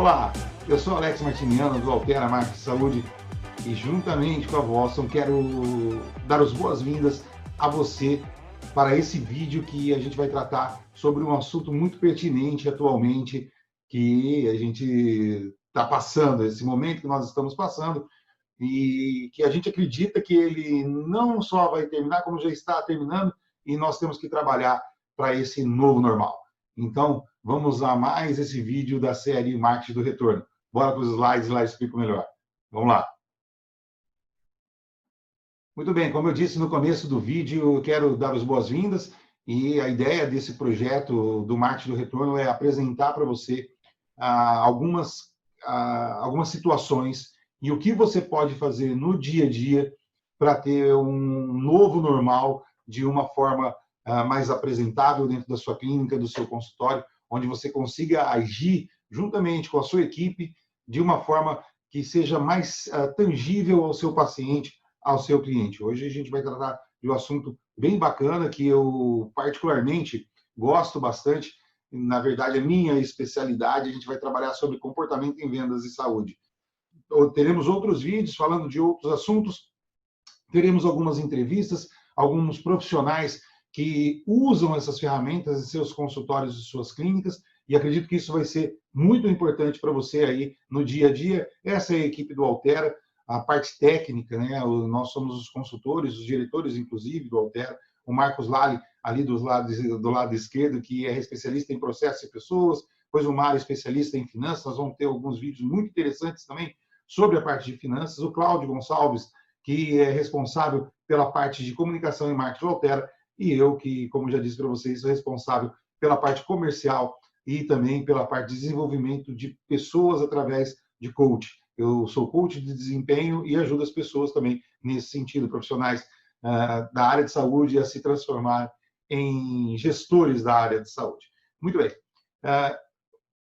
Olá, eu sou Alex Martiniano do Altera Marketing Saúde e juntamente com a Boston quero dar as boas-vindas a você para esse vídeo que a gente vai tratar sobre um assunto muito pertinente atualmente que a gente está passando, esse momento que nós estamos passando e que a gente acredita que ele não só vai terminar, como já está terminando e nós temos que trabalhar para esse novo normal. Então, vamos a mais esse vídeo da série Marketing do Retorno. Bora para os slides, lá eu explico melhor. Vamos lá. Muito bem, como eu disse no começo do vídeo, eu quero dar as boas-vindas e a ideia desse projeto do Marketing do Retorno é apresentar para você algumas situações e o que você pode fazer no dia a dia para ter um novo normal de uma forma mais apresentável dentro da sua clínica, do seu consultório, onde você consiga agir juntamente com a sua equipe de uma forma que seja mais tangível ao seu paciente, ao seu cliente. Hoje a gente vai tratar de um assunto bem bacana que eu particularmente gosto bastante. Na verdade, é minha especialidade. A gente vai trabalhar sobre comportamento em vendas e saúde. Teremos outros vídeos falando de outros assuntos. Teremos algumas entrevistas, alguns profissionais que usam essas ferramentas em seus consultórios e suas clínicas, e acredito que isso vai ser muito importante para você aí no dia a dia. Essa é a equipe do Altera, a parte técnica, né? Nós somos os consultores, os diretores, inclusive, do Altera. O Marcos Lali, ali do lado esquerdo, que é especialista em processos e pessoas, depois o Mário, especialista em finanças. Nós vamos ter alguns vídeos muito interessantes também sobre a parte de finanças. O Cláudio Gonçalves, que é responsável pela parte de comunicação e marketing do Altera, e eu, que, como já disse para vocês, sou responsável pela parte comercial e também pela parte de desenvolvimento de pessoas através de coach. Eu sou coach de desempenho e ajudo as pessoas também nesse sentido, profissionais da área de saúde a se transformar em gestores da área de saúde. Muito bem.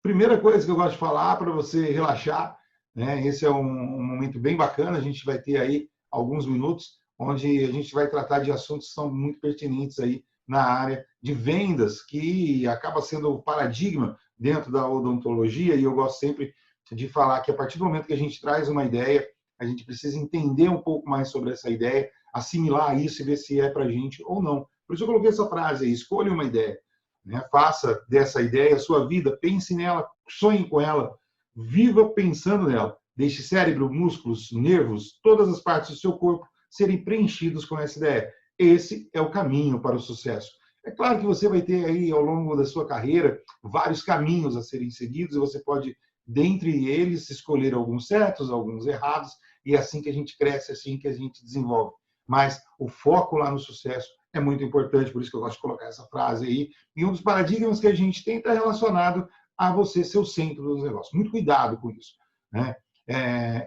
Primeira coisa que eu gosto de falar para você relaxar, né? Esse é um momento bem bacana, a gente vai ter aí alguns minutos onde a gente vai tratar de assuntos que são muito pertinentes aí na área de vendas, que acaba sendo o paradigma dentro da odontologia, e eu gosto sempre de falar que a partir do momento que a gente traz uma ideia, a gente precisa entender um pouco mais sobre essa ideia, assimilar isso e ver se é para a gente ou não. Por isso eu coloquei essa frase aí, escolha uma ideia, né? Faça dessa ideia a sua vida, pense nela, sonhe com ela, viva pensando nela. Deixe cérebro, músculos, nervos, todas as partes do seu corpo serem preenchidos com essa ideia. Esse é o caminho para o sucesso. É claro que você vai ter aí, ao longo da sua carreira, vários caminhos a serem seguidos e você pode, dentre eles, escolher alguns certos, alguns errados, e é assim que a gente cresce, é assim que a gente desenvolve. Mas o foco lá no sucesso é muito importante, por isso que eu gosto de colocar essa frase aí. E um dos paradigmas que a gente tem está relacionado a você ser o centro dos negócios. Muito cuidado com isso, né?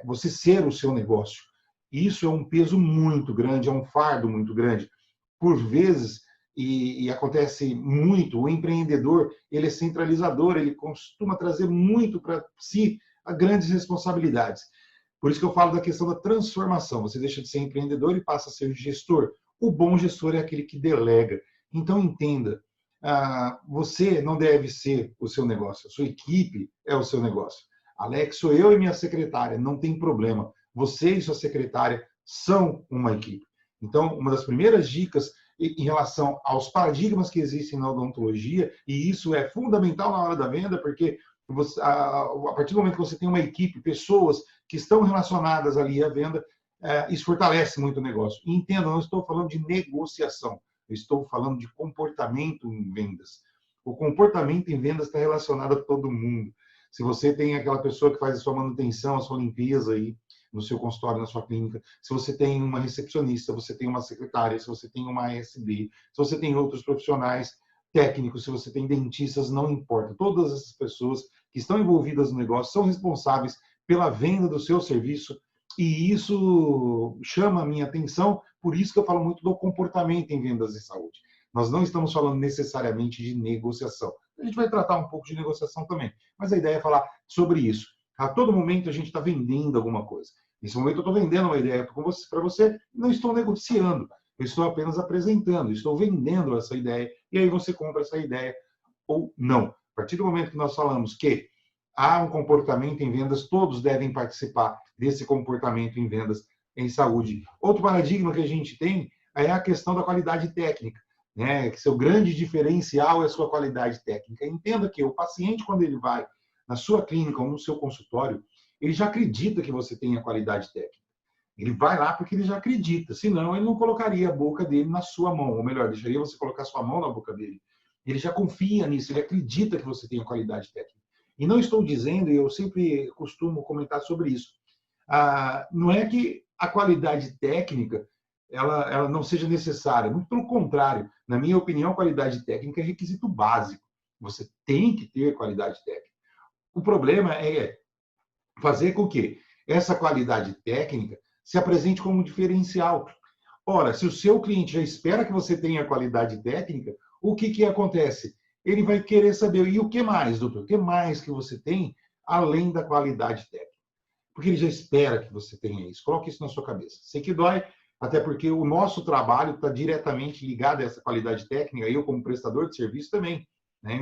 Você ser o seu negócio. Isso é um peso muito grande, é um fardo muito grande. Por vezes, e acontece muito, o empreendedor ele é centralizador, ele costuma trazer muito para si grandes responsabilidades. Por isso que eu falo da questão da transformação. Você deixa de ser empreendedor e passa a ser gestor. O bom gestor é aquele que delega. Então, entenda, você não deve ser o seu negócio, a sua equipe é o seu negócio. Alex, sou eu e minha secretária, não tem problema. Você e sua secretária são uma equipe. Então, uma das primeiras dicas em relação aos paradigmas que existem na odontologia, e isso é fundamental na hora da venda, porque você, a partir do momento que você tem uma equipe, pessoas que estão relacionadas ali à venda, isso fortalece muito o negócio. E entenda, eu não estou falando de negociação, eu estou falando de comportamento em vendas. O comportamento em vendas está relacionado a todo mundo. Se você tem aquela pessoa que faz a sua manutenção, a sua limpeza aí no seu consultório, na sua clínica, se você tem uma recepcionista, você tem uma secretária, se você tem uma ASB, se você tem outros profissionais técnicos, se você tem dentistas, não importa. Todas essas pessoas que estão envolvidas no negócio são responsáveis pela venda do seu serviço e isso chama a minha atenção, por isso que eu falo muito do comportamento em vendas de saúde. Nós não estamos falando necessariamente de negociação. A gente vai tratar um pouco de negociação também, mas a ideia é falar sobre isso. A todo momento a gente está vendendo alguma coisa. Nesse momento eu estou vendendo uma ideia para você, não estou negociando, eu estou apenas apresentando, estou vendendo essa ideia, e aí você compra essa ideia ou não. A partir do momento que nós falamos que há um comportamento em vendas, todos devem participar desse comportamento em vendas em saúde. Outro paradigma que a gente tem é a questão da qualidade técnica, né? Que seu grande diferencial é a sua qualidade técnica. Entenda que o paciente, quando ele vai na sua clínica ou no seu consultório, ele já acredita que você tem a qualidade técnica. Ele vai lá porque ele já acredita, senão ele não colocaria a boca dele na sua mão, ou melhor, deixaria você colocar sua mão na boca dele. Ele já confia nisso, ele acredita que você tem a qualidade técnica. E não estou dizendo, e eu sempre costumo comentar sobre isso, não é que a qualidade técnica ela não seja necessária, muito pelo contrário. Na minha opinião, a qualidade técnica é requisito básico. Você tem que ter qualidade técnica. O problema é fazer com que essa qualidade técnica se apresente como um diferencial. Ora, se o seu cliente já espera que você tenha qualidade técnica, o que acontece? Ele vai querer saber, e o que mais, doutor? O que mais que você tem além da qualidade técnica? Porque ele já espera que você tenha isso. Coloque isso na sua cabeça. Sei que dói, até porque o nosso trabalho está diretamente ligado a essa qualidade técnica, eu como prestador de serviço também. Né?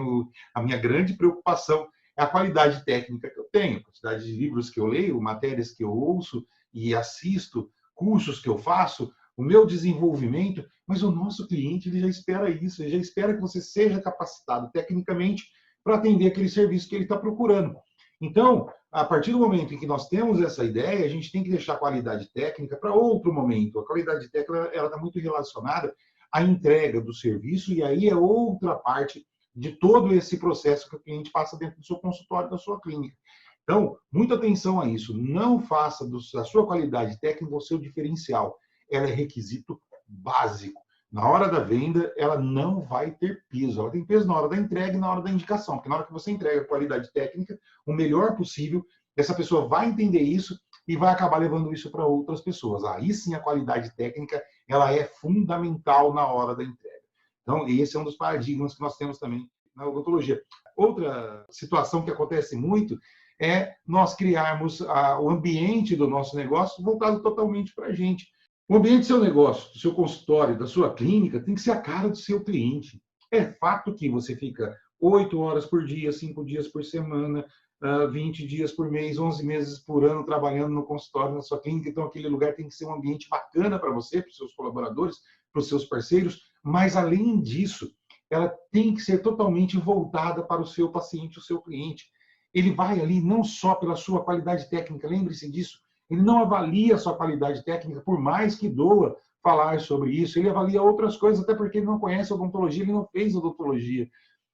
A minha grande preocupação é a qualidade técnica que eu tenho, a quantidade de livros que eu leio, matérias que eu ouço e assisto, cursos que eu faço, o meu desenvolvimento, mas o nosso cliente ele já espera isso, ele já espera que você seja capacitado tecnicamente para atender aquele serviço que ele está procurando. Então, a partir do momento em que nós temos essa ideia, a gente tem que deixar a qualidade técnica para outro momento. A qualidade técnica ela está muito relacionada à entrega do serviço, e aí é outra parte de todo esse processo que o cliente passa dentro do seu consultório, da sua clínica. Então, muita atenção a isso. Não faça da sua qualidade técnica o seu diferencial. Ela é requisito básico. Na hora da venda, ela não vai ter peso. Ela tem peso na hora da entrega e na hora da indicação. Porque na hora que você entrega a qualidade técnica, o melhor possível, essa pessoa vai entender isso e vai acabar levando isso para outras pessoas. Aí sim a qualidade técnica ela é fundamental na hora da entrega. Então, esse é um dos paradigmas que nós temos também na odontologia. Outra situação que acontece muito é nós criarmos o ambiente do nosso negócio voltado totalmente para a gente. O ambiente do seu negócio, do seu consultório, da sua clínica, tem que ser a cara do seu cliente. É fato que você fica 8 horas por dia, 5 dias por semana, 20 dias por mês, 11 meses por ano trabalhando no consultório, na sua clínica. Então, aquele lugar tem que ser um ambiente bacana para você, para os seus colaboradores, para os seus parceiros. Mas, além disso, ela tem que ser totalmente voltada para o seu paciente, o seu cliente. Ele vai ali não só pela sua qualidade técnica, lembre-se disso, ele não avalia a sua qualidade técnica, por mais que doa falar sobre isso, ele avalia outras coisas, até porque ele não conhece odontologia, ele não fez odontologia.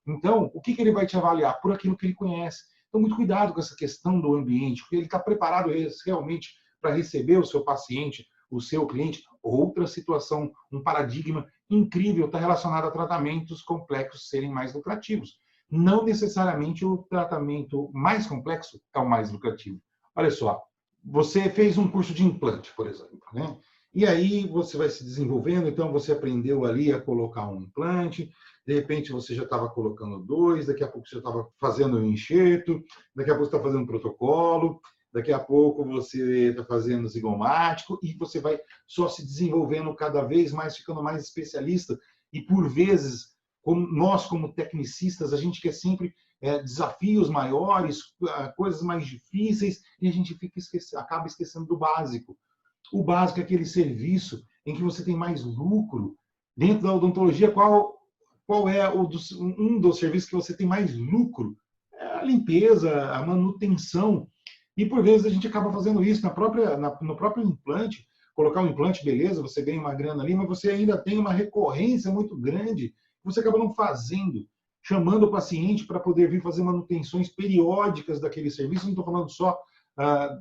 Então, o que ele vai te avaliar? Por aquilo que ele conhece. Então, muito cuidado com essa questão do ambiente, porque ele está preparado realmente para receber o seu paciente, o seu cliente. Outra situação, um paradigma incrível está relacionado a tratamentos complexos serem mais lucrativos. Não necessariamente o tratamento mais complexo é o mais lucrativo. Olha só, você fez um curso de implante, por exemplo, né? E aí você vai se desenvolvendo, então você aprendeu ali a colocar um implante, de repente você já estava colocando 2, daqui a pouco você estava fazendo um enxerto, daqui a pouco você está fazendo um protocolo, daqui a pouco você está fazendo zigomático, e você vai só se desenvolvendo cada vez mais, ficando mais especialista, e por vezes, nós como tecnicistas, a gente quer sempre desafios maiores, coisas mais difíceis, e a gente acaba esquecendo do básico. O básico é aquele serviço em que você tem mais lucro. Dentro da odontologia, qual é um dos serviços que você tem mais lucro? É a limpeza, a manutenção. E por vezes a gente acaba fazendo isso no próprio implante. Colocar um implante, beleza, você ganha uma grana ali, mas você ainda tem uma recorrência muito grande que você acaba não fazendo, chamando o paciente para poder vir fazer manutenções periódicas daquele serviço. Não estou falando só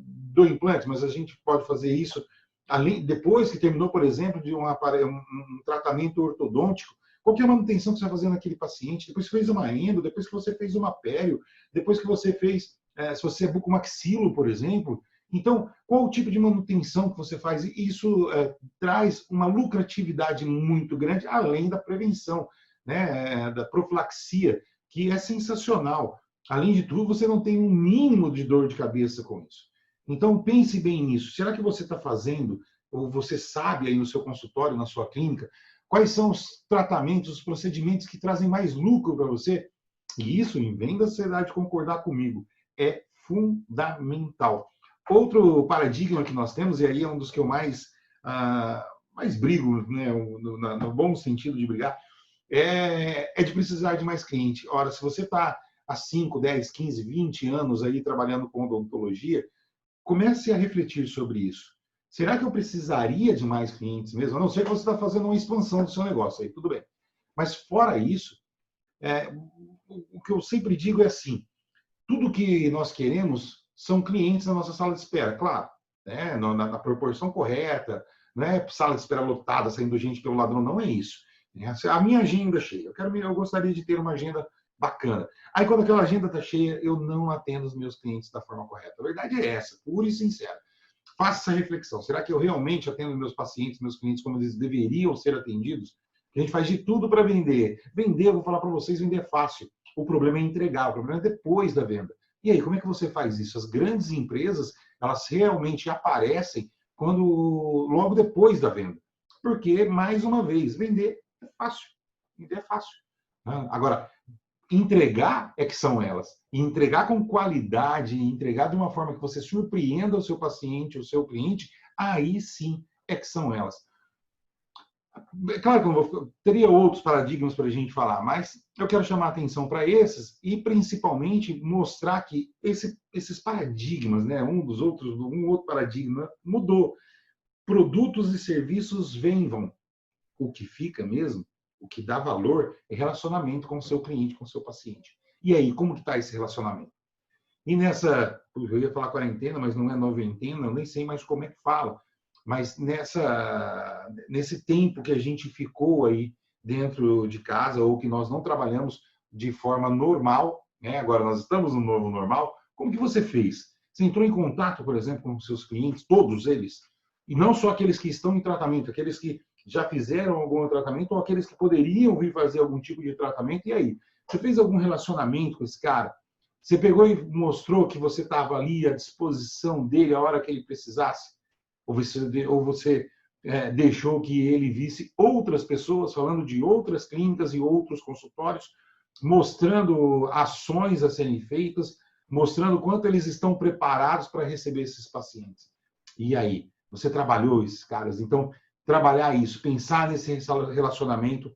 do implante, mas a gente pode fazer isso depois que terminou, por exemplo, de um tratamento ortodôntico. Qual que é a manutenção que você vai fazer naquele paciente? Depois que fez uma endo, depois que você fez uma pério, depois que você fez, se você é bucomaxilo, por exemplo. Então, qual o tipo de manutenção que você faz? E isso traz uma lucratividade muito grande, além da prevenção, né, da profilaxia, que é sensacional. Além de tudo, você não tem um mínimo de dor de cabeça com isso. Então, pense bem nisso. Será que você está fazendo, ou você sabe aí no seu consultório, na sua clínica, quais são os tratamentos, os procedimentos que trazem mais lucro para você? E isso, em venda, você dá de concordar comigo, é fundamental. Outro paradigma que nós temos, e aí é um dos que eu mais brigo, né, no bom sentido de brigar, é de precisar de mais cliente. Ora, se você está há 5, 10, 15, 20 anos aí trabalhando com odontologia, comece a refletir sobre isso. Será que eu precisaria de mais clientes mesmo? A não ser que você está fazendo uma expansão do seu negócio, aí tudo bem. Mas fora isso, o que eu sempre digo é assim, tudo que nós queremos são clientes na nossa sala de espera, claro, né? na proporção correta, não é sala de espera lotada, saindo gente pelo ladrão, não é isso. A minha agenda é cheia, eu gostaria de ter uma agenda bacana. Aí, quando aquela agenda está cheia, eu não atendo os meus clientes da forma correta. A verdade é essa, pura e sincera. Faça essa reflexão. Será que eu realmente atendo meus pacientes, meus clientes, como eles deveriam ser atendidos? A gente faz de tudo para vender. Vender, eu vou falar para vocês, vender é fácil. O problema é entregar, o problema é depois da venda. E aí, como é que você faz isso? As grandes empresas, elas realmente aparecem logo depois da venda. Porque, mais uma vez, vender é fácil. Vender é fácil. Agora, entregar é que são elas. E entregar com qualidade, entregar de uma forma que você surpreenda o seu paciente, o seu cliente, aí sim é que são elas. É claro que eu teria outros paradigmas para a gente falar, mas eu quero chamar a atenção para esses e principalmente mostrar que esses paradigmas, né, um outro paradigma mudou. Produtos e serviços vêm e vão. O que fica mesmo, o que dá valor é relacionamento com o seu cliente, com o seu paciente. E aí, como que está esse relacionamento? E eu ia falar quarentena, mas não é noventena, eu nem sei mais como é que fala. Mas nesse tempo que a gente ficou aí dentro de casa, ou que nós não trabalhamos de forma normal, né? Agora nós estamos no novo normal, como que você fez? Você entrou em contato, por exemplo, com os seus clientes, todos eles, e não só aqueles que estão em tratamento, aqueles que já fizeram algum tratamento, ou aqueles que poderiam vir fazer algum tipo de tratamento, e aí? Você fez algum relacionamento com esse cara? Você pegou e mostrou que você estava ali à disposição dele a hora que ele precisasse? Ou você deixou que ele visse outras pessoas falando de outras clínicas e outros consultórios, mostrando ações a serem feitas, mostrando quanto eles estão preparados para receber esses pacientes? E aí? Você trabalhou esses caras? Então, trabalhar isso, pensar nesse relacionamento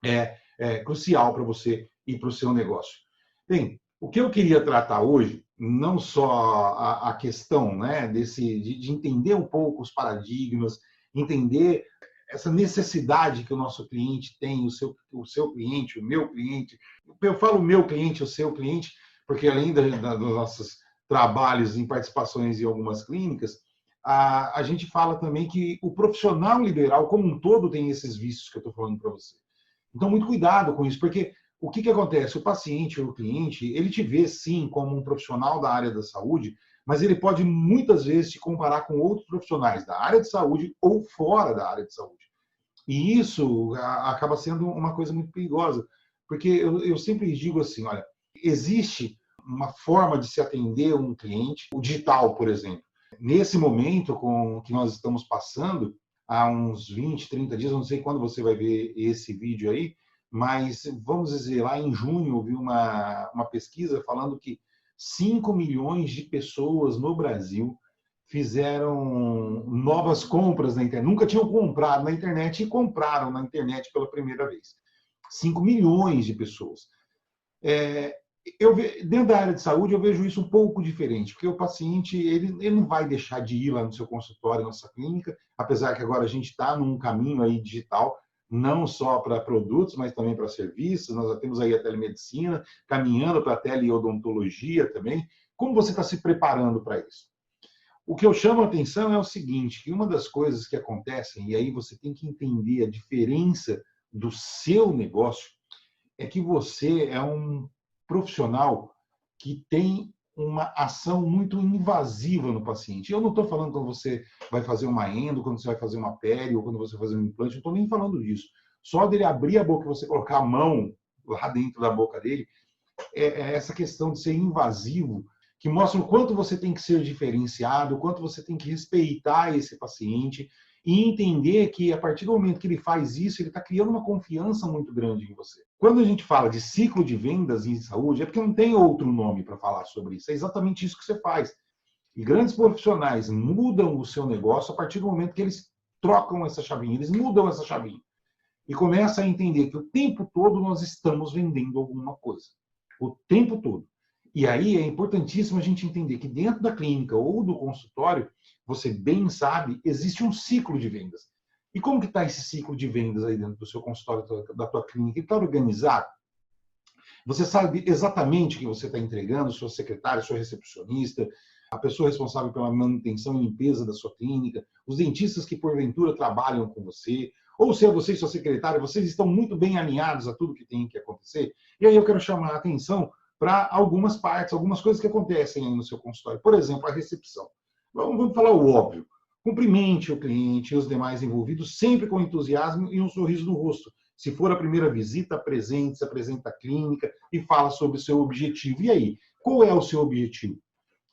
é crucial para você e para o seu negócio. Bem, o que eu queria tratar hoje, não só a questão, né, de entender um pouco os paradigmas, entender essa necessidade que o nosso cliente tem, o seu cliente, o meu cliente. Eu falo meu cliente, o seu cliente, porque além dos nossos trabalhos em participações em algumas clínicas, a gente fala também que o profissional liberal como um todo tem esses vícios que eu estou falando para você. Então, muito cuidado com isso, porque o que acontece? O paciente ou o cliente, ele te vê, sim, como um profissional da área da saúde, mas ele pode, muitas vezes, te comparar com outros profissionais da área de saúde ou fora da área de saúde. E isso acaba sendo uma coisa muito perigosa, porque eu sempre digo assim, olha, existe uma forma de se atender um cliente, o digital, por exemplo. Nesse momento que nós estamos passando, há uns 20, 30 dias, não sei quando você vai ver esse vídeo aí, mas vamos dizer, lá em junho eu vi uma pesquisa falando que 5 milhões de pessoas no Brasil fizeram novas compras na internet. Nunca tinham comprado na internet e compraram na internet pela primeira vez. 5 milhões de pessoas. Dentro da área de saúde, eu vejo isso um pouco diferente, porque o paciente ele não vai deixar de ir lá no seu consultório, na sua clínica, apesar que agora a gente está num caminho aí digital, não só para produtos, mas também para serviços. Nós já temos aí a telemedicina, caminhando para a teleodontologia também. Como você está se preparando para isso? O que eu chamo a atenção é o seguinte, que uma das coisas que acontecem, e aí você tem que entender a diferença do seu negócio, é que você é um profissional que tem uma ação muito invasiva no paciente. Eu não estou falando quando você vai fazer uma endo, quando você vai fazer uma pele, ou quando você vai fazer um implante, não estou nem falando disso. Só dele abrir a boca e você colocar a mão lá dentro da boca dele, é essa questão de ser invasivo, que mostra o quanto você tem que ser diferenciado, o quanto você tem que respeitar esse paciente. e entender que, a partir do momento que ele faz isso, ele está criando uma confiança muito grande em você. Quando a gente fala de ciclo de vendas em saúde, é porque não tem outro nome para falar sobre isso. É exatamente isso que você faz. E grandes profissionais mudam o seu negócio a partir do momento que eles trocam essa chavinha, eles mudam essa chavinha. E começam a entender que o tempo todo nós estamos vendendo alguma coisa. O tempo todo. E aí é importantíssimo a gente entender que dentro da clínica ou do consultório, você bem sabe, existe um ciclo de vendas. E como que está esse ciclo de vendas aí dentro do seu consultório, da tua clínica? Ele está organizado? Você sabe exatamente o que você está entregando, sua secretária, sua recepcionista, a pessoa responsável pela manutenção e limpeza da sua clínica, os dentistas que porventura trabalham com você, ou se é você e sua secretária, vocês estão muito bem alinhados a tudo que tem que acontecer. E aí eu quero chamar a atenção para algumas partes, algumas coisas que acontecem aí no seu consultório. Por exemplo, a recepção. Vamos falar o óbvio. Cumprimente o cliente e os demais envolvidos sempre com entusiasmo e um sorriso no rosto. Se for a primeira visita, apresente, se apresenta a clínica e fala sobre o seu objetivo. E aí, qual é o seu objetivo?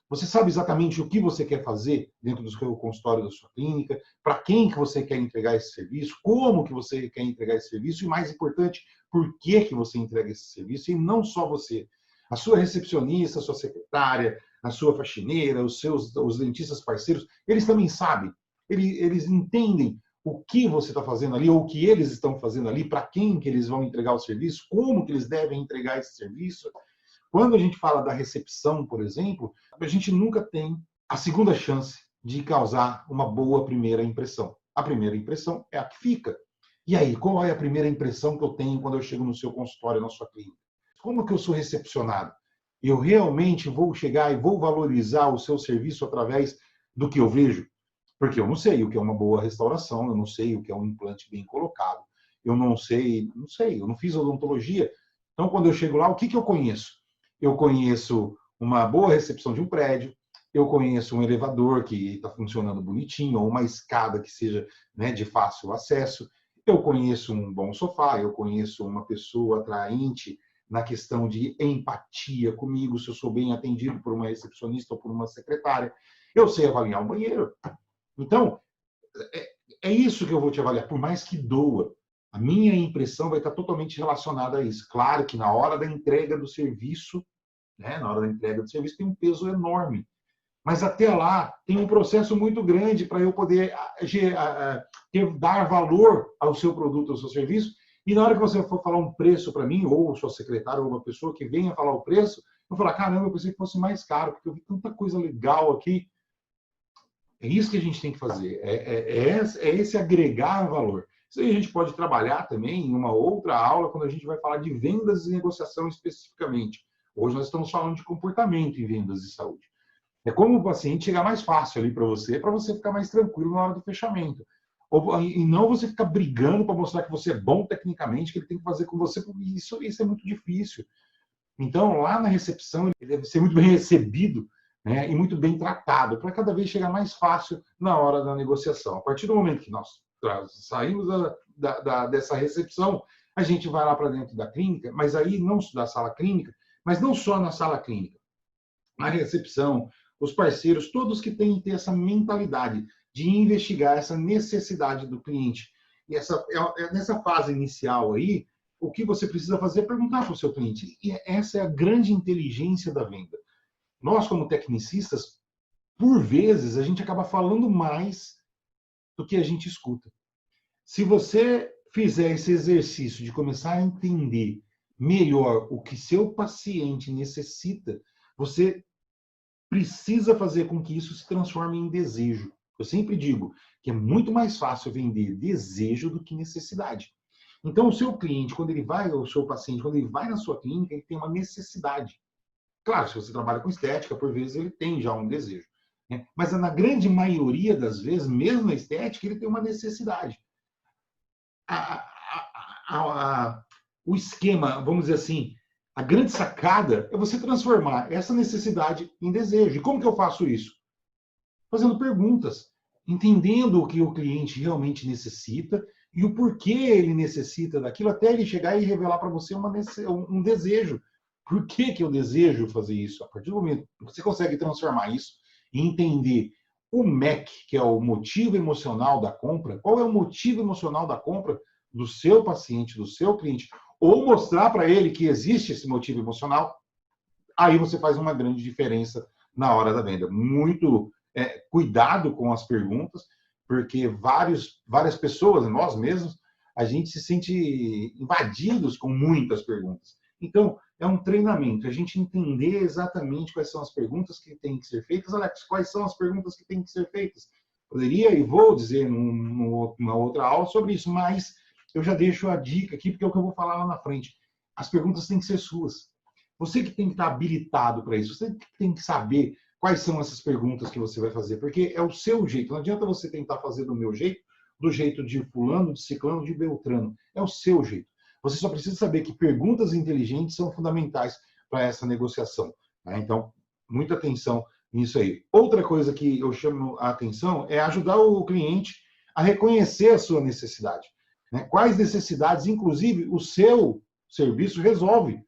Você sabe exatamente o que você quer fazer dentro do seu consultório, da sua clínica, para quem que você quer entregar esse serviço, como que você quer entregar esse serviço e, mais importante, por que que você entrega esse serviço, e não só você. A sua recepcionista, a sua secretária, a sua faxineira, os dentistas parceiros, eles também sabem, eles entendem o que você está fazendo ali, ou o que eles estão fazendo ali, para quem que eles vão entregar o serviço, como que eles devem entregar esse serviço. Quando a gente fala da recepção, por exemplo, a gente nunca tem a segunda chance de causar uma boa primeira impressão. A primeira impressão é a que fica. E aí, qual é a primeira impressão que eu tenho quando eu chego no seu consultório, na sua clínica? Como que eu sou recepcionado? Eu realmente vou chegar e vou valorizar o seu serviço através do que eu vejo? Porque eu não sei o que é uma boa restauração, eu não sei o que é um implante bem colocado, eu não sei, eu não fiz odontologia. Então, quando eu chego lá, o que eu conheço? Eu conheço uma boa recepção de um prédio, eu conheço um elevador que está funcionando bonitinho, ou uma escada que seja, né, de fácil acesso, eu conheço um bom sofá, eu conheço uma pessoa atraente na questão de empatia comigo, se eu sou bem atendido por uma recepcionista ou por uma secretária, eu sei avaliar um banheiro. Então, é isso que eu vou te avaliar, por mais que doa. A minha impressão vai estar totalmente relacionada a isso. Claro que na hora da entrega do serviço, né, na hora da entrega do serviço tem um peso enorme. Mas até lá tem um processo muito grande para eu poder dar valor ao seu produto, ao seu serviço. E na hora que você for falar um preço para mim, ou sua secretária, ou uma pessoa que venha falar o preço, eu vou falar, caramba, eu pensei que fosse mais caro, porque eu vi tanta coisa legal aqui. É isso que a gente tem que fazer, é esse agregar valor. Isso aí a gente pode trabalhar também em uma outra aula, quando a gente vai falar de vendas e negociação especificamente. Hoje nós estamos falando de comportamento em vendas de saúde. É como o paciente chegar mais fácil ali para você ficar mais tranquilo na hora do fechamento. E não você ficar brigando para mostrar que você é bom tecnicamente, que ele tem que fazer com você, porque isso é muito difícil. Então, lá na recepção, ele deve ser muito bem recebido, né, e muito bem tratado, para cada vez chegar mais fácil na hora da negociação. A partir do momento que nós saímos dessa recepção, a gente vai lá para dentro da clínica, mas aí não da sala clínica, mas não só na sala clínica. Na recepção, os parceiros, todos que têm que ter essa mentalidade de investigar essa necessidade do cliente. E nessa fase inicial aí, o que você precisa fazer é perguntar para o seu cliente. E essa é a grande inteligência da venda. Nós, como tecnicistas, por vezes, a gente acaba falando mais do que a gente escuta. Se você fizer esse exercício de começar a entender melhor o que seu paciente necessita, você precisa fazer com que isso se transforme em desejo. Eu sempre digo que é muito mais fácil vender desejo do que necessidade. Então, o seu cliente, quando ele vai, o seu paciente, quando ele vai na sua clínica, ele tem uma necessidade. Claro, se você trabalha com estética, por vezes ele tem já um desejo, né? Mas na grande maioria das vezes, mesmo na estética, ele tem uma necessidade. O esquema, vamos dizer assim, a grande sacada é você transformar essa necessidade em desejo. E como que eu faço isso? Fazendo perguntas, entendendo o que o cliente realmente necessita e o porquê ele necessita daquilo, até ele chegar e revelar para você um desejo. Por que eu desejo fazer isso? A partir do momento que você consegue transformar isso e entender o MEC, que é o motivo emocional da compra, qual é o motivo emocional da compra do seu paciente, do seu cliente, ou mostrar para ele que existe esse motivo emocional, aí você faz uma grande diferença na hora da venda. Muito cuidado com as perguntas, porque várias pessoas, nós mesmos, a gente se sente invadidos com muitas perguntas. Então, é um treinamento, a gente entender exatamente quais são as perguntas que têm que ser feitas. Alex, quais são as perguntas que têm que ser feitas? Poderia e vou dizer numa outra aula sobre isso, mas eu já deixo a dica aqui, porque é o que eu vou falar lá na frente. As perguntas têm que ser suas. Você que tem que estar habilitado para isso, você que tem que saber quais são essas perguntas que você vai fazer, porque é o seu jeito. Não adianta você tentar fazer do meu jeito, do jeito de fulano, de ciclano, de beltrano. É o seu jeito. Você só precisa saber que perguntas inteligentes são fundamentais para essa negociação. Né? Então, muita atenção nisso aí. Outra coisa que eu chamo a atenção é ajudar o cliente a reconhecer a sua necessidade. Né? Quais necessidades, inclusive, o seu serviço resolve.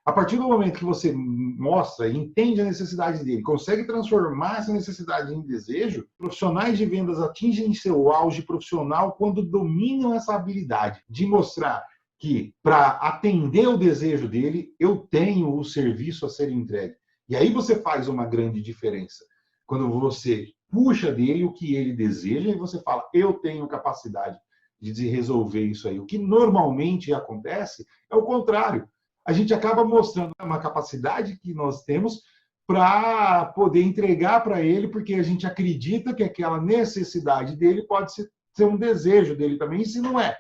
A partir do momento que você mostra e entende a necessidade dele, consegue transformar essa necessidade em desejo, profissionais de vendas atingem seu auge profissional quando dominam essa habilidade de mostrar que, para atender o desejo dele, eu tenho o serviço a ser entregue. E aí você faz uma grande diferença. Quando você puxa dele o que ele deseja e você fala, eu tenho capacidade de resolver isso aí. O que normalmente acontece é o contrário. A gente acaba mostrando uma capacidade que nós temos para poder entregar para ele, porque a gente acredita que aquela necessidade dele pode ser um desejo dele também, e se não é.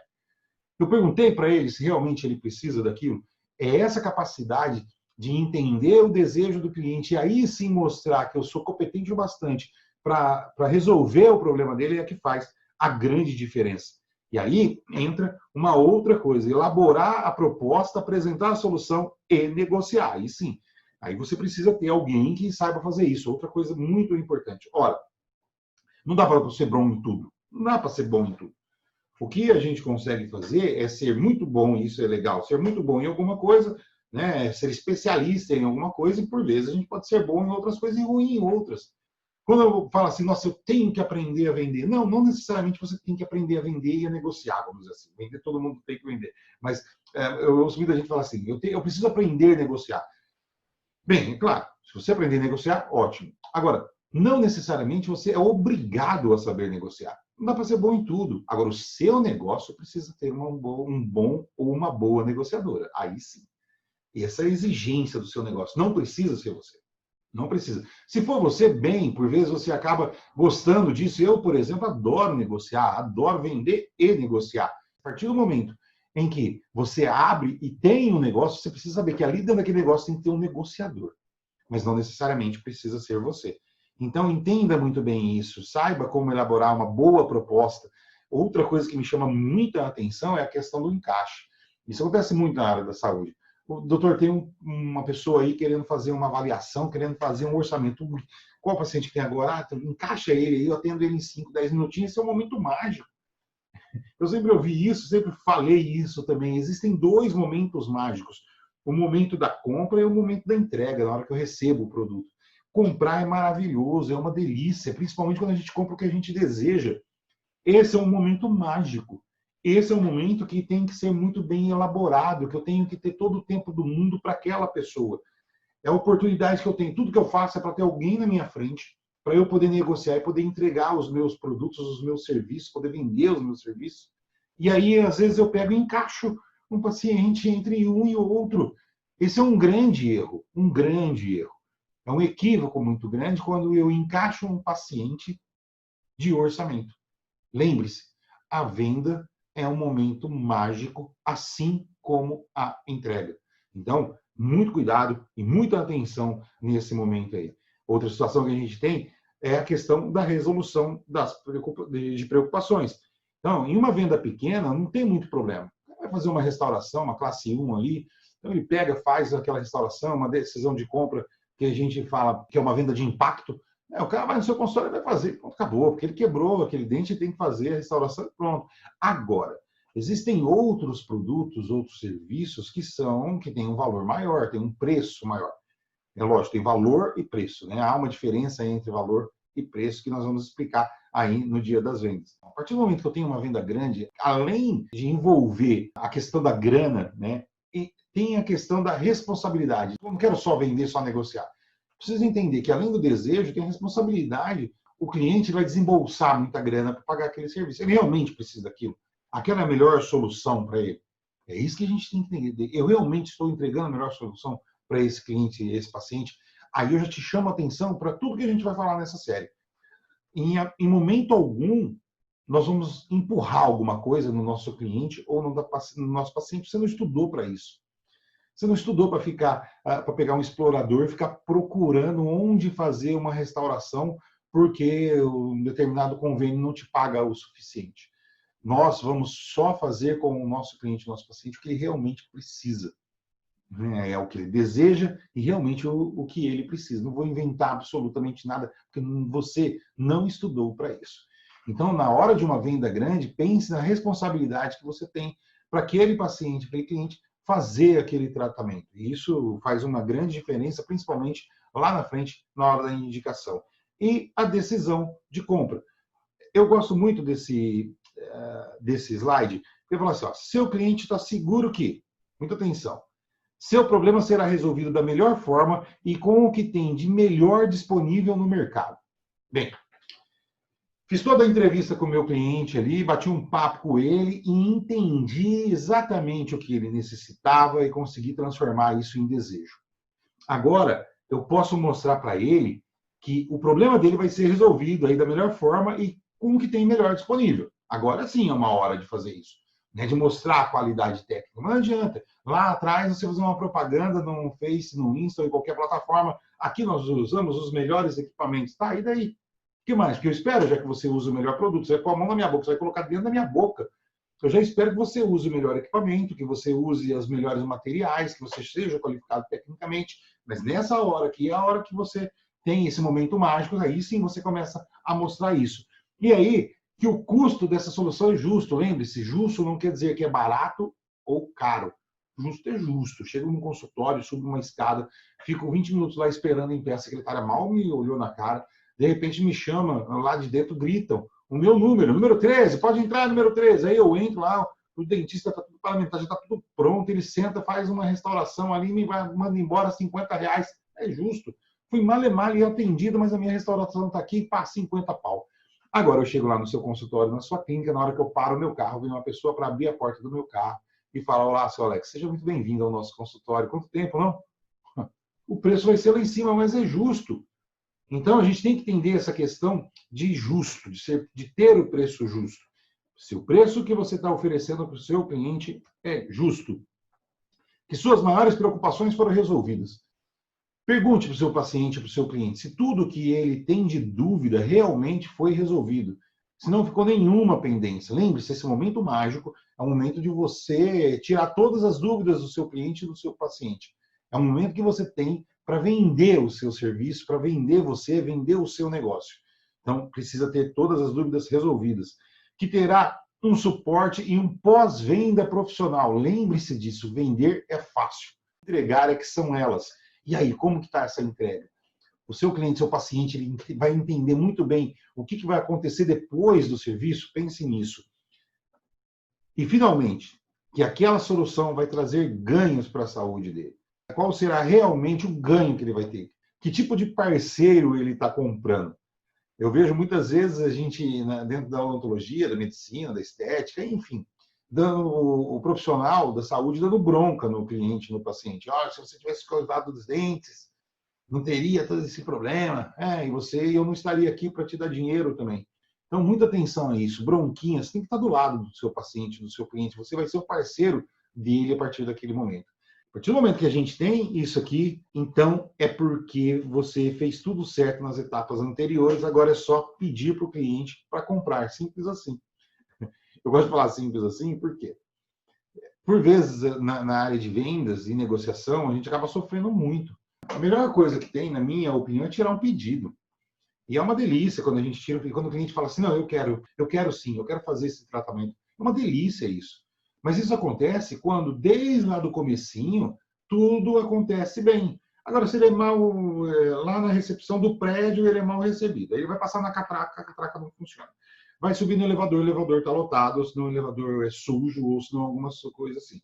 Eu perguntei para ele se realmente ele precisa daquilo. É essa capacidade de entender o desejo do cliente e aí sim mostrar que eu sou competente o bastante para resolver o problema dele é que faz a grande diferença. E aí entra uma outra coisa, elaborar a proposta, apresentar a solução e negociar. Aí sim, aí você precisa ter alguém que saiba fazer isso. Outra coisa muito importante. Ora, não dá para ser bom em tudo. Não dá para ser bom em tudo. O que a gente consegue fazer é ser muito bom, e isso é legal, ser muito bom em alguma coisa, né? Ser especialista em alguma coisa, e por vezes a gente pode ser bom em outras coisas e ruim em outras. Quando eu falo assim, nossa, eu tenho que aprender a vender. Não, não necessariamente você tem que aprender a vender e a negociar, vamos dizer assim. Vender, todo mundo tem que vender. Mas eu ouço muita gente falar assim, eu preciso aprender a negociar. Bem, é claro, se você aprender a negociar, ótimo. Agora, não necessariamente você é obrigado a saber negociar. Não dá para ser bom em tudo. Agora, o seu negócio precisa ter um bom ou uma boa negociadora. Aí sim. Essa é a exigência do seu negócio. Não precisa ser você. Não precisa. Se for você, bem, por vezes você acaba gostando disso. Eu, por exemplo, adoro negociar, adoro vender e negociar. A partir do momento em que você abre e tem um negócio, você precisa saber que ali dentro daquele negócio tem que ter um negociador. Mas não necessariamente precisa ser você. Então, entenda muito bem isso. Saiba como elaborar uma boa proposta. Outra coisa que me chama muita atenção é a questão do encaixe. Isso acontece muito na área da saúde. O doutor tem uma pessoa aí querendo fazer uma avaliação, querendo fazer um orçamento. Qual paciente que tem agora? Ah, encaixa ele aí, eu atendo ele em 5, 10 minutinhos. Esse é um momento mágico. Eu sempre ouvi isso, sempre falei isso também. Existem dois momentos mágicos. O momento da compra e o momento da entrega, na hora que eu recebo o produto. Comprar é maravilhoso, é uma delícia, principalmente quando a gente compra o que a gente deseja. Esse é um momento mágico. Esse é um momento que tem que ser muito bem elaborado, que eu tenho que ter todo o tempo do mundo para aquela pessoa. É a oportunidade que eu tenho. Tudo que eu faço é para ter alguém na minha frente, para eu poder negociar e poder entregar os meus produtos, os meus serviços, poder vender os meus serviços. E aí, às vezes, eu pego e encaixo um paciente entre um e outro. Esse é um grande erro, um grande erro. É um equívoco muito grande quando eu encaixo um paciente de orçamento. Lembre-se, a venda é um momento mágico, assim como a entrega. Então, muito cuidado e muita atenção nesse momento aí. Outra situação que a gente tem é a questão da resolução de preocupações. Então, em uma venda pequena, não tem muito problema. Vai fazer uma restauração, uma classe 1 ali, então ele pega, faz aquela restauração, uma decisão de compra que a gente fala que é uma venda de impacto. O cara vai no seu consultório e vai fazer, pronto, acabou, porque ele quebrou aquele dente e tem que fazer a restauração, pronto. Agora, existem outros produtos, outros serviços que têm um valor maior, têm um preço maior. É lógico, tem valor e preço, né? Há uma diferença entre valor e preço, que nós vamos explicar aí no dia das vendas. A partir do momento que eu tenho uma venda grande, além de envolver a questão da grana, né, e tem a questão da responsabilidade. Eu não quero só vender, só negociar. Preciso entender que, além do desejo, tem a responsabilidade. O cliente vai desembolsar muita grana para pagar aquele serviço. Ele realmente precisa daquilo. Aquela é a melhor solução para ele. É isso que a gente tem que entender. Eu realmente estou entregando a melhor solução para esse cliente, esse paciente. Aí eu já te chamo a atenção para tudo que a gente vai falar nessa série. Em momento algum, nós vamos empurrar alguma coisa no nosso cliente ou no nosso paciente. Você não estudou para isso. Você não estudou para pegar um explorador e ficar procurando onde fazer uma restauração porque um determinado convênio não te paga o suficiente. Nós vamos só fazer com o nosso cliente, o nosso paciente, o que ele realmente precisa. É o que ele deseja e realmente o que ele precisa. Não vou inventar absolutamente nada, porque você não estudou para isso. Então, na hora de uma venda grande, pense na responsabilidade que você tem para aquele paciente, aquele cliente, fazer aquele tratamento. E isso faz uma grande diferença, principalmente lá na frente, na hora da indicação. E a decisão de compra. Eu gosto muito desse slide, porque fala assim, ó, seu cliente está seguro que, muita atenção, seu problema será resolvido da melhor forma e com o que tem de melhor disponível no mercado. Bem, fiz toda a entrevista com o meu cliente ali, bati um papo com ele e entendi exatamente o que ele necessitava e consegui transformar isso em desejo. Agora, eu posso mostrar para ele que o problema dele vai ser resolvido aí da melhor forma e com o que tem melhor disponível. Agora sim é uma hora de fazer isso, né? De mostrar a qualidade técnica. Não adianta. Lá atrás você fazer uma propaganda no Face, no Insta ou em qualquer plataforma. Aqui nós usamos os melhores equipamentos. Tá, e daí? O que mais? Porque eu espero, já que você usa o melhor produto, você vai pôr a mão na minha boca, você vai colocar dentro da minha boca. Eu já espero que você use o melhor equipamento, que você use os melhores materiais, que você seja qualificado tecnicamente. Mas nessa hora aqui é a hora que você tem esse momento mágico, aí sim você começa a mostrar isso. E aí, que o custo dessa solução é justo. Lembre-se, justo não quer dizer que é barato ou caro. Justo é justo. Chego num consultório, subo uma escada, fico 20 minutos lá esperando em pé, a secretária mal me olhou na cara, de repente me chama, lá de dentro gritam, o meu número 13, pode entrar, número 13. Aí eu entro lá, o dentista está tudo parlamentar, já está tudo pronto, ele senta, faz uma restauração ali, me manda embora R$50. É justo. Fui mal e atendido, mas a minha restauração está aqui, pá, 50 pau. Agora eu chego lá no seu consultório, na sua clínica, na hora que eu paro o meu carro, vem uma pessoa para abrir a porta do meu carro e fala, olá, seu Alex, seja muito bem-vindo ao nosso consultório. Quanto tempo, não? O preço vai ser lá em cima, mas é justo. Então a gente tem que entender essa questão de justo, de ter o preço justo. Se o preço que você está oferecendo para o seu cliente é justo, que suas maiores preocupações foram resolvidas. Pergunte para o seu paciente, para o seu cliente, se tudo que ele tem de dúvida realmente foi resolvido. Se não ficou nenhuma pendência. Lembre-se, esse momento mágico é o momento de você tirar todas as dúvidas do seu cliente e do seu paciente. É um momento que você tem para vender o seu serviço, para vender você, vender o seu negócio. Então, precisa ter todas as dúvidas resolvidas. Que terá um suporte e um pós-venda profissional. Lembre-se disso, vender é fácil. Entregar é que são elas. E aí, como que está essa entrega? O seu cliente, seu paciente, ele vai entender muito bem o que vai acontecer depois do serviço? Pense nisso. E, finalmente, que aquela solução vai trazer ganhos para a saúde dele. Qual será realmente o ganho que ele vai ter? Que tipo de parceiro ele está comprando? Eu vejo muitas vezes a gente, dentro da odontologia, da medicina, da estética, enfim, o profissional da saúde dando bronca no cliente, no paciente. Se você tivesse cuidado dos dentes, não teria todo esse problema. E eu não estaria aqui para te dar dinheiro também. Então, muita atenção a isso. Bronquinhas, tem que estar do lado do seu paciente, do seu cliente. Você vai ser o parceiro dele a partir daquele momento. A partir do momento que a gente tem isso aqui, então é porque você fez tudo certo nas etapas anteriores, agora é só pedir para o cliente para comprar. Simples assim. Eu gosto de falar simples assim, por quê? Por vezes, na área de vendas e negociação, a gente acaba sofrendo muito. A melhor coisa que tem, na minha opinião, é tirar um pedido. E é uma delícia quando a gente tira, quando o cliente fala assim, não, eu quero sim, eu quero fazer esse tratamento. É uma delícia isso. Mas isso acontece quando, desde lá do comecinho, tudo acontece bem. Agora, se ele é mal, lá na recepção do prédio, ele é mal recebido. Aí ele vai passar na catraca, a catraca não funciona. Vai subir no elevador, o elevador está lotado, ou se não o elevador é sujo, ou se não algumas coisas assim.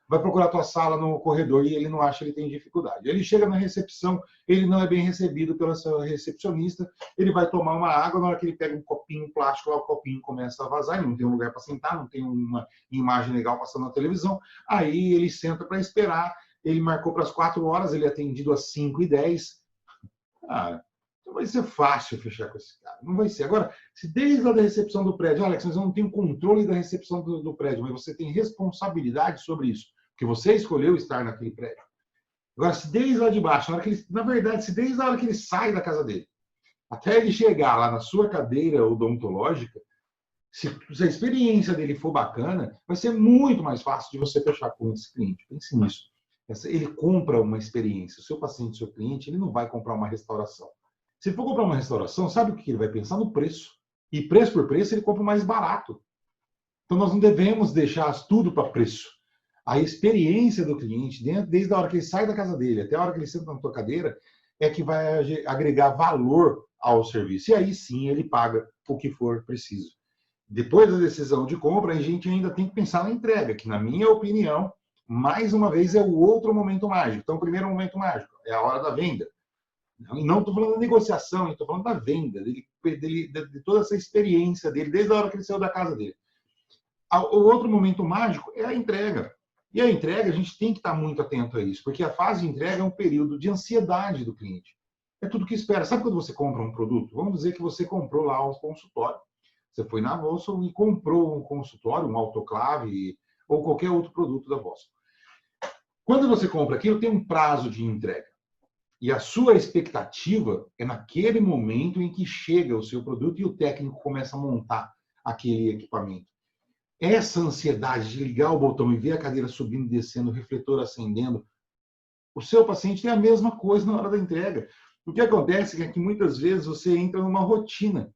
Vai procurar a tua sala no corredor e ele não acha, ele tem dificuldade. Ele chega na recepção, ele não é bem recebido pela sua recepcionista, ele vai tomar uma água, na hora que ele pega um copinho plástico, lá o copinho começa a vazar, ele não tem um lugar para sentar, não tem uma imagem legal passando na televisão, aí ele senta para esperar, ele marcou para as 4 horas, ele é atendido às 5h10. Cara, não vai ser fácil fechar com esse cara, não vai ser. Agora, se desde lá da recepção do prédio, Alex, mas eu não tenho controle da recepção do prédio, mas você tem responsabilidade sobre isso, porque você escolheu estar naquele prédio. Agora, se desde lá de baixo, na verdade, se desde a hora que ele sai da casa dele, até ele chegar lá na sua cadeira odontológica, se a experiência dele for bacana, vai ser muito mais fácil de você fechar com esse cliente. Pense nisso. Ele compra uma experiência. O seu paciente, o seu cliente, ele não vai comprar uma restauração. Se ele for comprar uma restauração, sabe o que ele vai pensar? No preço. E preço por preço, ele compra o mais barato. Então, nós não devemos deixar tudo para preço. A experiência do cliente, desde a hora que ele sai da casa dele até a hora que ele senta na tua cadeira, é que vai agregar valor ao serviço. E aí sim ele paga o que for preciso. Depois da decisão de compra, a gente ainda tem que pensar na entrega, que, na minha opinião, mais uma vez, é o outro momento mágico. Então, o primeiro momento mágico é a hora da venda. Não estou falando da negociação, estou falando da venda, de toda essa experiência dele, desde a hora que ele saiu da casa dele. O outro momento mágico é a entrega. E a entrega, a gente tem que estar muito atento a isso, porque a fase de entrega é um período de ansiedade do cliente. É tudo que espera. Sabe quando você compra um produto? Vamos dizer que você comprou lá um consultório. Você foi na Volkswagen e comprou um consultório, um autoclave ou qualquer outro produto da Volkswagen. Quando você compra aquilo, tem um prazo de entrega. E a sua expectativa é naquele momento em que chega o seu produto e o técnico começa a montar aquele equipamento. Essa ansiedade de ligar o botão e ver a cadeira subindo e descendo, o refletor acendendo, o seu paciente tem a mesma coisa na hora da entrega. O que acontece é que muitas vezes você entra numa rotina.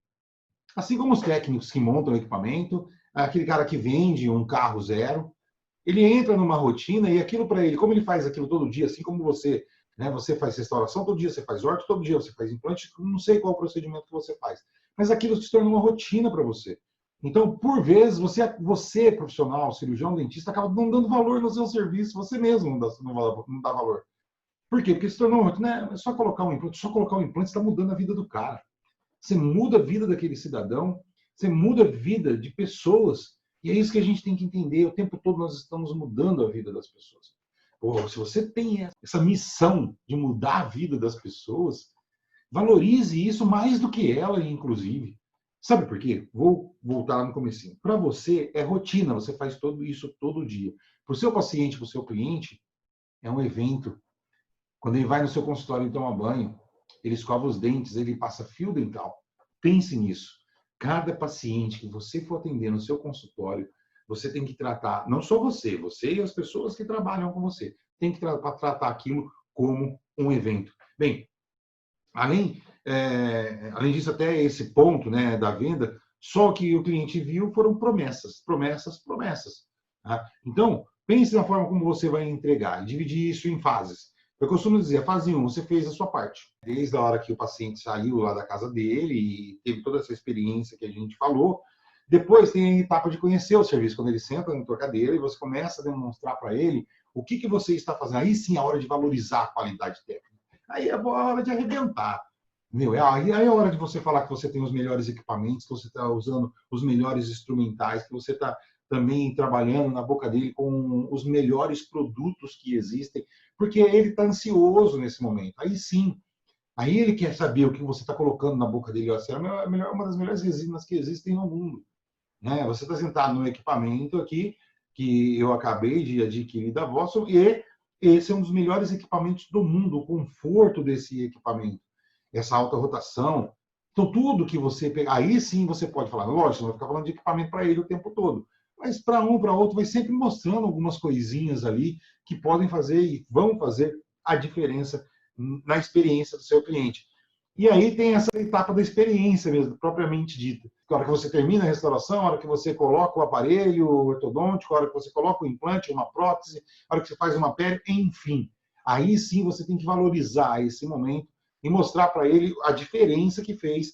Assim como os técnicos que montam o equipamento, aquele cara que vende um carro zero, ele entra numa rotina e aquilo para ele, como ele faz aquilo todo dia, assim como você, né, você faz restauração todo dia, você faz orto todo dia, você faz implante, não sei qual é o procedimento que você faz, mas aquilo se torna uma rotina para você. Então, por vezes, você profissional, cirurgião, dentista, acaba não dando valor no seu serviço, você mesmo não dá valor. Por quê? Porque se tornou, né, é só colocar um implante, está mudando a vida do cara. Você muda a vida daquele cidadão, você muda a vida de pessoas, e é isso que a gente tem que entender. O tempo todo nós estamos mudando a vida das pessoas. Pô, se você tem essa missão de mudar a vida das pessoas, valorize isso mais do que ela, inclusive. Sabe por quê? Vou voltar lá no comecinho. Para você é rotina, você faz tudo isso todo dia. Para o seu paciente, para o seu cliente, é um evento. Quando ele vai no seu consultório e toma banho, ele escova os dentes, ele passa fio dental. Pense nisso. Cada paciente que você for atender no seu consultório, você tem que tratar, não só você e as pessoas que trabalham com você, tem que tratar aquilo como um evento. Bem, além disso, até esse ponto, né, da venda, só o que o cliente viu foram promessas. Tá? Então, pense na forma como você vai entregar, dividir isso em fases. Eu costumo dizer, a fase 1, você fez a sua parte. Desde a hora que o paciente saiu lá da casa dele e teve toda essa experiência que a gente falou, depois tem a etapa de conhecer o serviço, quando ele senta na tua cadeira e você começa a demonstrar para ele o que você está fazendo. Aí sim é a hora de valorizar a qualidade técnica. Aí é a hora de arrebentar. Aí é a hora de você falar que você tem os melhores equipamentos, que você está usando os melhores instrumentais, que você está também trabalhando na boca dele com os melhores produtos que existem, porque ele está ansioso nesse momento. Aí sim, aí ele quer saber o que você está colocando na boca dele. Essa é uma das melhores resinas que existem no mundo. Né? Você está sentado no equipamento aqui, que eu acabei de adquirir da Vosso, e esse é um dos melhores equipamentos do mundo, o conforto desse equipamento, essa alta rotação. Então, tudo que você pegar, aí sim você pode falar, lógico, não vai ficar falando de equipamento para ele o tempo todo, mas para um, para outro, vai sempre mostrando algumas coisinhas ali que podem fazer e vão fazer a diferença na experiência do seu cliente. E aí tem essa etapa da experiência mesmo, propriamente dita. A hora que você termina a restauração, a hora que você coloca o aparelho ortodôntico, a hora que você coloca o implante, uma prótese, a hora que você faz uma pele, enfim. Aí sim você tem que valorizar esse momento e mostrar para ele a diferença que fez,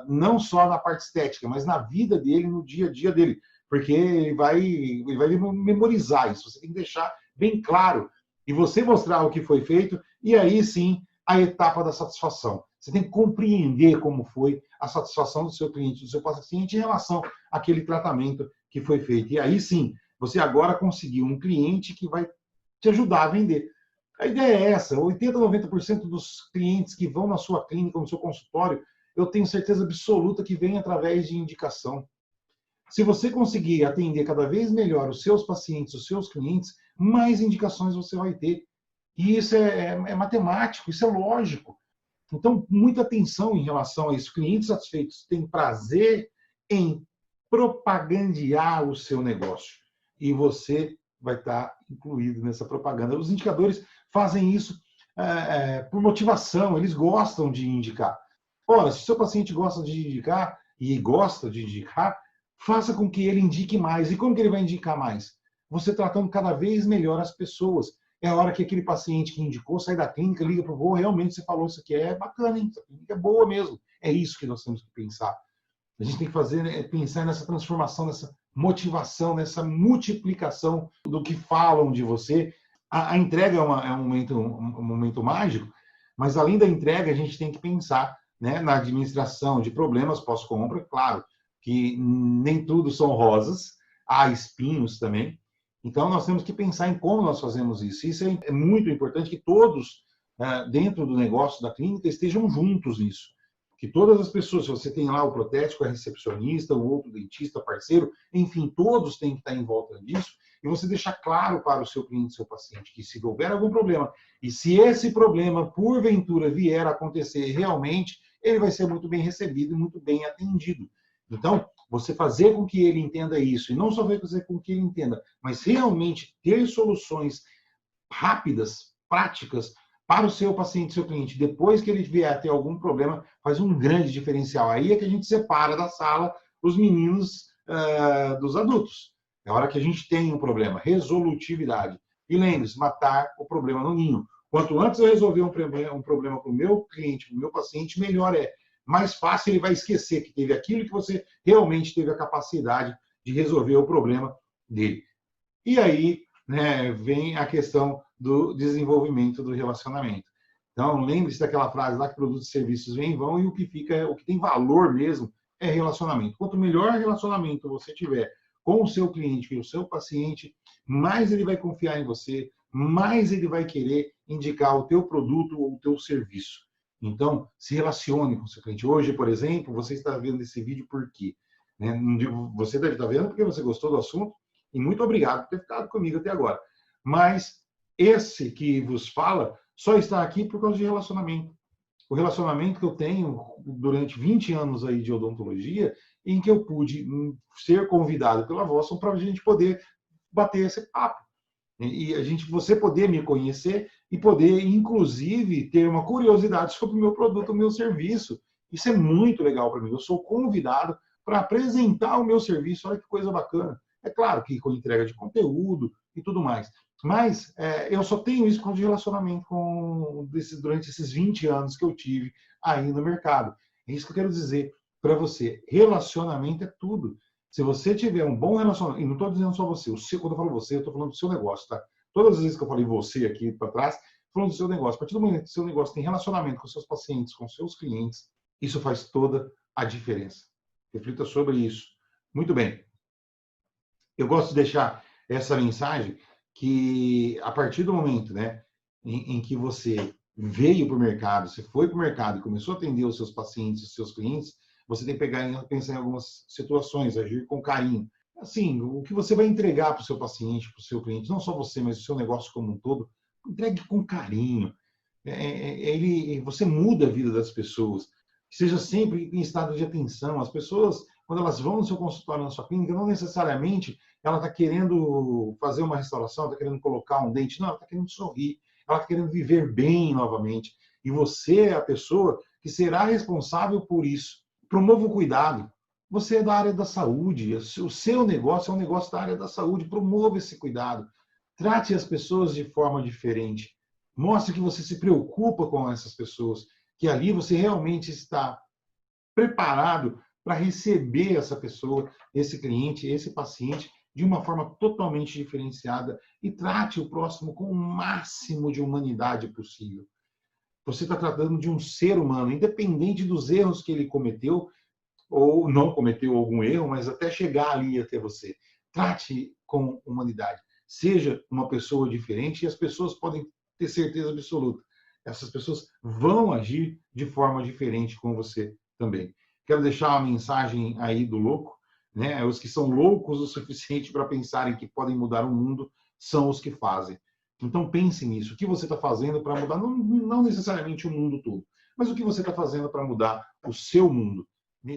não só na parte estética, mas na vida dele, no dia a dia dele, porque ele vai memorizar isso. Você tem que deixar bem claro e você mostrar o que foi feito, e aí sim a etapa da satisfação. Você tem que compreender como foi a satisfação do seu cliente, do seu paciente em relação àquele tratamento que foi feito. E aí sim, você agora conseguiu um cliente que vai te ajudar a vender. A ideia é essa: 80%, 90% dos clientes que vão na sua clínica, no seu consultório, eu tenho certeza absoluta que vem através de indicação. Se você conseguir atender cada vez melhor os seus pacientes, os seus clientes, mais indicações você vai ter. E isso é matemático, isso é lógico. Então, muita atenção em relação a isso. Clientes satisfeitos têm prazer em propagandear o seu negócio. E você vai estar incluído nessa propaganda. Os indicadores fazem isso por motivação, eles gostam de indicar. Ora, se o seu paciente gosta de indicar, e gosta de indicar, faça com que ele indique mais. E como que ele vai indicar mais? Você tratando cada vez melhor as pessoas. É a hora que aquele paciente que indicou sai da clínica, liga para o vô, realmente você falou isso aqui é bacana, hein? Essa clínica é boa mesmo. É isso que nós temos que pensar. A gente tem que fazer, pensar nessa transformação, nessa motivação, nessa multiplicação do que falam de você. A entrega é um momento mágico, mas além da entrega, a gente tem que pensar, né, na administração de problemas pós-compra. Claro que nem tudo são rosas, há espinhos também. Então, nós temos que pensar em como nós fazemos isso. Isso é muito importante, que todos, dentro do negócio da clínica, estejam juntos nisso. Que todas as pessoas, se você tem lá o protético, a recepcionista, o outro dentista, parceiro, enfim, todos têm que estar em volta disso, e você deixar claro para o seu cliente, seu paciente, que se houver algum problema, e se esse problema, porventura, vier a acontecer realmente, ele vai ser muito bem recebido e muito bem atendido. Então, você fazer com que ele entenda isso, e não só fazer com que ele entenda, mas realmente ter soluções rápidas, práticas, para o seu paciente, seu cliente, depois que ele vier a ter algum problema, faz um grande diferencial. Aí é que a gente separa da sala os meninos dos adultos. É a hora que a gente tem um problema, resolutividade. E lembre-se, matar o problema no ninho. Quanto antes eu resolver um problema para o meu cliente, para o meu paciente, melhor é. Mais fácil ele vai esquecer que teve aquilo que você realmente teve a capacidade de resolver o problema dele. E aí, né, vem a questão do desenvolvimento do relacionamento. Então, lembre-se daquela frase lá que produtos e serviços vêm e vão, e o que fica, o que tem valor mesmo é relacionamento. Quanto melhor relacionamento você tiver com o seu cliente e o seu paciente, mais ele vai confiar em você, mais ele vai querer indicar o teu produto ou o teu serviço. Então, se relacione com o seu cliente. Hoje, por exemplo, você está vendo esse vídeo por quê? Você deve estar vendo porque você gostou do assunto, e muito obrigado por ter ficado comigo até agora. Mas esse que vos fala só está aqui por causa de relacionamento. O relacionamento que eu tenho durante 20 anos aí de odontologia, em que eu pude ser convidado pela Voston para a gente poder bater esse papo. E você poder me conhecer e poder, inclusive, ter uma curiosidade sobre o meu produto, o meu serviço. Isso é muito legal para mim. Eu sou convidado para apresentar o meu serviço. Olha que coisa bacana. É claro que com entrega de conteúdo e tudo mais. Mas eu só tenho isso com relacionamento durante esses 20 anos que eu tive aí no mercado. É isso que eu quero dizer para você. Relacionamento é tudo. Se você tiver um bom relacionamento, e não estou dizendo só você, quando eu falo você, eu estou falando do seu negócio, tá? Todas as vezes que eu falei você aqui para trás, falando do seu negócio. A partir do momento que o seu negócio tem relacionamento com seus pacientes, com seus clientes, isso faz toda a diferença. Reflita sobre isso. Muito bem. Eu gosto de deixar essa mensagem que, a partir do momento, né, em que você veio para o mercado, você foi para o mercado e começou a atender os seus pacientes, os seus clientes, você tem que pensar em algumas situações, agir com carinho. Assim, o que você vai entregar para o seu paciente, para o seu cliente, não só você, mas o seu negócio como um todo, entregue com carinho. Você muda a vida das pessoas. Seja sempre em estado de atenção. As pessoas, quando elas vão no seu consultório, na sua clínica, não necessariamente ela está querendo fazer uma restauração, está querendo colocar um dente. Não, ela está querendo sorrir. Ela está querendo viver bem novamente. E você é a pessoa que será responsável por isso. Promova o cuidado. Você é da área da saúde. O seu negócio é um negócio da área da saúde. Promova esse cuidado. Trate as pessoas de forma diferente. Mostre que você se preocupa com essas pessoas, que ali você realmente está preparado para receber essa pessoa, esse cliente, esse paciente, de uma forma totalmente diferenciada e trate o próximo com o máximo de humanidade possível. Você está tratando de um ser humano, independente dos erros que ele cometeu, ou não cometeu algum erro, mas até chegar ali até você. Trate com humanidade. Seja uma pessoa diferente e as pessoas podem ter certeza absoluta. Essas pessoas vão agir de forma diferente com você também. Quero deixar uma mensagem aí do louco, né? Os que são loucos o suficiente para pensarem que podem mudar o mundo são os que fazem. Então pense nisso. O que você está fazendo para mudar, não necessariamente o mundo todo, mas o que você está fazendo para mudar o seu mundo.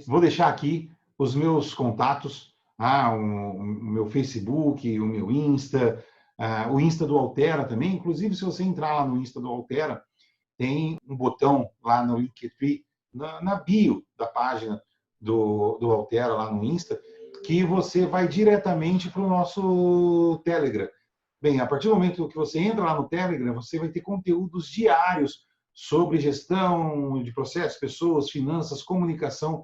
Vou deixar aqui os meus contatos, o meu Facebook, o meu Insta, o Insta do Altera também. Inclusive, se você entrar lá no Insta do Altera, tem um botão lá no Linktree, na bio da página do Altera, lá no Insta, que você vai diretamente para o nosso Telegram. Bem, a partir do momento que você entra lá no Telegram, você vai ter conteúdos diários sobre gestão de processos, pessoas, finanças, comunicação,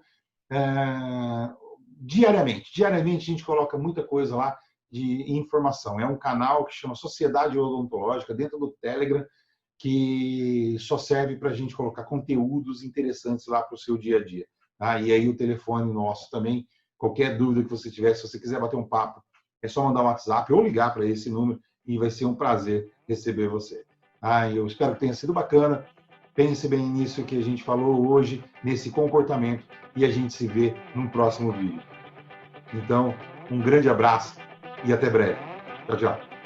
diariamente. Diariamente a gente coloca muita coisa lá de informação. É um canal que chama Sociedade Odontológica, dentro do Telegram, que só serve para a gente colocar conteúdos interessantes lá para o seu dia a dia. Tá? E aí o telefone nosso também, qualquer dúvida que você tiver, se você quiser bater um papo, é só mandar um WhatsApp ou ligar para esse número e vai ser um prazer receber você. Eu espero que tenha sido bacana. Pense bem nisso que a gente falou hoje, nesse comportamento, e a gente se vê no próximo vídeo. Então, um grande abraço e até breve. Tchau, tchau.